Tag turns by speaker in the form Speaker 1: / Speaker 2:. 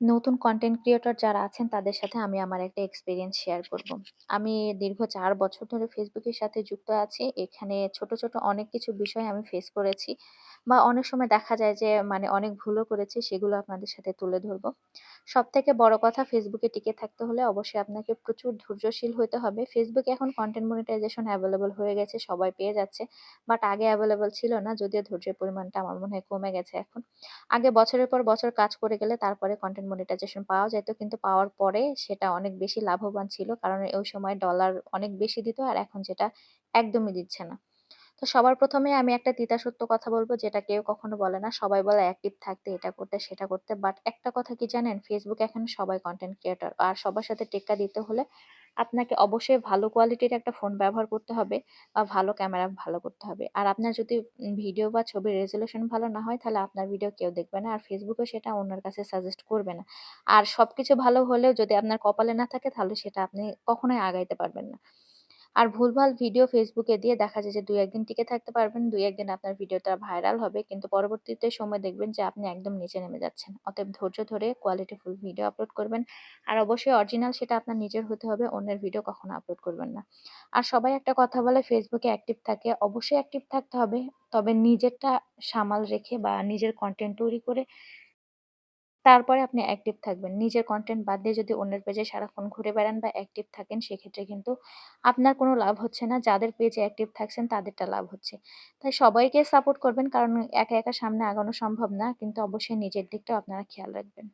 Speaker 1: নতুন content creator যারা আছেন তাদের সাথে আমি আমার একটা এক্সপেরিয়েন্স শেয়ার করব। আমি দীর্ঘ ৪ বছর ধরে ফেসবুকের সাথে যুক্ত আছি। এখানে ছোট, ছোট অনেক কিছু বিষয় আমি ফেস করেছি বা অনেক সময় দেখা যায় যে অনেক ভুলও করেছি, সেগুলো আপনাদের সাথে তুলে ধরব। সবথেকে বড় কথা, ফেসবুকে টিকে থাকতে হলে অবশ্যই আপনাকে প্রচুর ধৈর্যশীল হইতে হবে। ফেসবুকে এখন কনটেন্ট মনিটাইজেশন এভেইলেবল হয়ে গেছে, সবাই পেয়ে যাচ্ছে। বাট আগে এভেইলেবল ছিল না, যদিও ধৈর্যের পরিমাণটা আমার মনে হয় কমে গেছে এখন। আগে বছরের পর বছর কাজ করে গেলে তারপরে কনটেন্ট মনিটাইজেশন পাওয়া যেত। কিন্তু পাওয়ার পরে সেটা অনেক বেশি লাভবান ছিল। কারণ ওই সময় ডলার অনেক বেশি দিত, আর এখন যেটা একদমই দিচ্ছে না। তো সবার ১ম এ আমি একটা তিতা সত্য কথা বলব, যেটা কেউ কখনো বলে না। সবাই বলে অ্যাক্টিভ থাকতে, এটা করতে, সেটা করতে। বাট একটা কথা কি জানেন? ফেসবুকে এখন সবাই কনটেন্ট ক্রিয়েটর। আর সবার সাথে টেক্কা দিতে হলে আপনাকে অবশ্যই ভালো কোয়ালিটির একটা ফোন ব্যবহার করতে হবে বা ভালো ক্যামেরা ভালো করতে হবে। আর আপনার যদি ভিডিও বা ছবির রেজোলিউশন ভালো না হয়, তাহলে আপনার ভিডিও কেউ দেখবে না। আর ফেসবুকও সেটা অন্যের কাছে সাজেস্ট করবে না। আর সবকিছু ভালো হলেও যদি আপনার কপালে না থাকে, তাহলে সেটা আপনি কখনোই আগাইতে পারবেন না। আর ভুলভাল ভিডিও ফেসবুকে দিয়ে দেখা যায় যে ২-১ দিন টিকে থাকতে পারবেন। ২-১ দিন আপনার ভিডিওটা ভাইরাল হবে। কিন্তু পরবর্তীতে সময় দেখবেন যে আপনি একদম নিচে নেমে যাচ্ছেন। অতএব ধৈর্য ধরে কোয়ালিটিফুল ভিডিও আপলোড করবেন। আর অবশ্যই অরিজিনাল সেটা আপনার নিজের হতে হবে। অন্যের ভিডিও কখনো আপলোড করবেন না। আর সবাই একটা কথা বলে ফেসবুকে অ্যাক্টিভ থাকে। অবশ্যই অ্যাক্টিভ থাকতে হবে। তবে নিজেরটা সামাল রেখে বা নিজের কনটেন্ট তৈরি করে তারপরে আপনি অ্যাক্টিভ থাকবেন। নিজের কনটেন্ট বাদ দিয়ে যদি অন্যের পেজে সারাক্ষণ ঘুরে বেড়ান বা অ্যাক্টিভ থাকেন, সেক্ষেত্রে কিন্তু আপনার কোনো লাভ হচ্ছে না। যাদের পেজে অ্যাক্টিভ থাকছেন তাদেরটা লাভ হচ্ছে। তাই সবাইকে সাপোর্ট করবেন, কারণ একা, একা সামনে আগানো সম্ভব না। কিন্তু অবশ্যই নিজের দিকটাও আপনারা খেয়াল রাখবেন।